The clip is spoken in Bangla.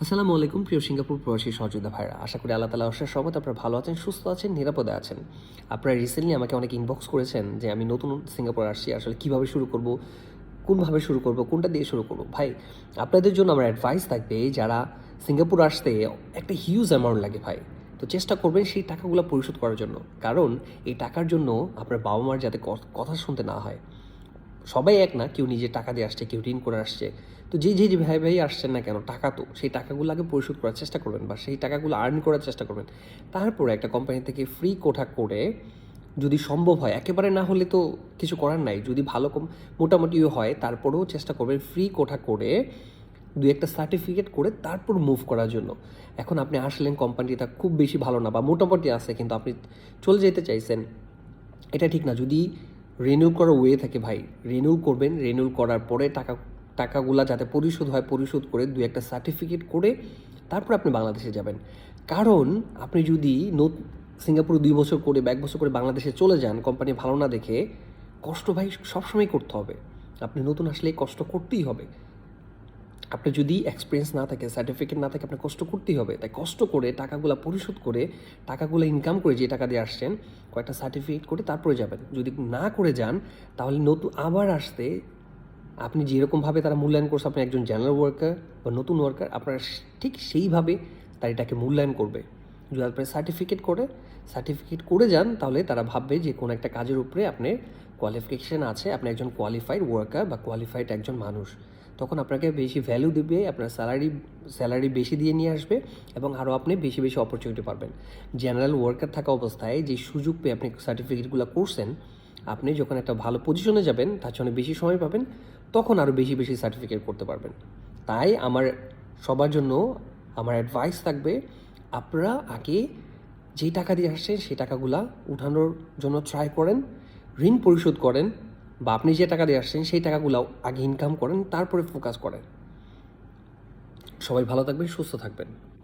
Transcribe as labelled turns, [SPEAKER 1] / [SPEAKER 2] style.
[SPEAKER 1] আসসালামু আলাইকুম প্রিয় সিঙ্গাপুর প্রবাসী সহযোদ্ধা ভাইরা, আশা করি আল্লাহ তাআলার অশেষ রহমতে আপনারা ভালো আছেন, সুস্থ আছেন, নিরাপদে আছেন। আপনারা রিসেন্টলি আমাকে অনেক ইনবক্স করেছেন যে আমি নতুন সিঙ্গাপুর আসছি, আসলে কীভাবে শুরু করব, কোনভাবে শুরু করব, কোনটা দিয়ে শুরু করব। ভাই, আপনাদের জন্য আমার অ্যাডভাইস থাকবে, যারা সিঙ্গাপুর আসতে একটা হিউজ অ্যামাউন্ট লাগে ভাই, তো চেষ্টা করবেন সেই টাকাগুলো পরিশোধ করার জন্য। কারণ এই টাকার জন্য আপনার বাবা মার যাতে কথা শুনতে না হয়। সবাই এক না, কেউ নিজে টাকা দিয়ে আসছে, কেউ ঋণ করে আসছে। তো যে ভাই ভাই আসছেন না কেন, টাকা তো সেই টাকাগুলো আগে পরিশোধ করার চেষ্টা করবেন বা সেই টাকাগুলো আর্ন করার চেষ্টা করবেন। তারপরে একটা কোম্পানি থেকে ফ্রি কোঠা করে, যদি সম্ভব হয়, একেবারে না হলে তো কিছু করার নাই, যদি ভালো মোটামুটিও হয় তারপরেও চেষ্টা করবেন ফ্রি কোঠা করে দু একটা সার্টিফিকেট করে তারপর মুভ করার জন্য। এখন আপনি আসলেন, কোম্পানিটা খুব বেশি ভালো না বা মোটামুটি আছে, কিন্তু আপনি চলে যেতে চাইছেন, এটা ঠিক না। যদি রিনিউল করার ওয়ে থাকে ভাই, রিনিউল করবেন, রিনিউল করার পরে টাকাগুলা যাতে পরিশোধ হয়, পরিশোধ করে দু একটা সার্টিফিকেট করে তারপর আপনি বাংলাদেশে যাবেন। কারণ আপনি যদি সিঙ্গাপুরে 2 বছর করে বা 1 বছর করে বাংলাদেশে চলে যান, কোম্পানি ভালো না দেখে, কষ্ট ভাই সবসময় করতে হবে। আপনি নতুন আসলে কষ্ট করতেই হবে। আপনার যদি এক্সপিরিয়েন্স না থাকে, সার্টিফিকেট না থাকে, আপনার কষ্ট করতেই হবে। তাই কষ্ট করে টাকাগুলো পরিশোধ করে, টাকাগুলো ইনকাম করে, যে টাকা দিয়ে আসছেন, কয়েকটা সার্টিফিকেট করে তারপরে যাবেন। যদি না করে যান, তাহলে নতুন আবার আসতে আপনি যেরকমভাবে তারা মূল্যায়ন করছে, আপনি একজন জেনারেল ওয়ার্কার বা নতুন ওয়ার্কার, আপনার ঠিক সেইভাবে তারা এটাকে মূল্যায়ন করবে। যদি আপনি সার্টিফিকেট করে যান, তাহলে তারা ভাববে যে কোনো একটা কাজের উপরে আপনার কোয়ালিফিকেশান আছে, আপনি একজন কোয়ালিফাইড ওয়ার্কার বা কোয়ালিফাইড একজন মানুষ। তখন আপনাকে বেশি ভ্যালু দেবে, আপনার স্যালারি বেশি দিয়ে নিয়ে আসবে, এবং আরও আপনি বেশি বেশি অপরচুনিটি পাবেন। জেনারেল ওয়ার্কার থাকা অবস্থায় যে সুযোগ পেয়ে আপনি সার্টিফিকেটগুলো করছেন, আপনি যখন একটা ভালো পজিশনে যাবেন, তার জন্য বেশি সময় পাবেন, তখন আরও বেশি বেশি সার্টিফিকেট করতে পারবেন। তাই সবার জন্য আমার অ্যাডভাইস থাকবে, আপনারা আগে যেই টাকা দিয়ে আসছেন সেই টাকাগুলা উঠানোর জন্য ট্রাই করেন, ঋণ পরিশোধ করেন, বা আপনি যে টাকা দিয়ে আসছেন সেই টাকাগুলো আগে ইনকাম করেন, তারপরে ফোকাস করেন। সবাই ভালো থাকবেন, সুস্থ থাকবেন।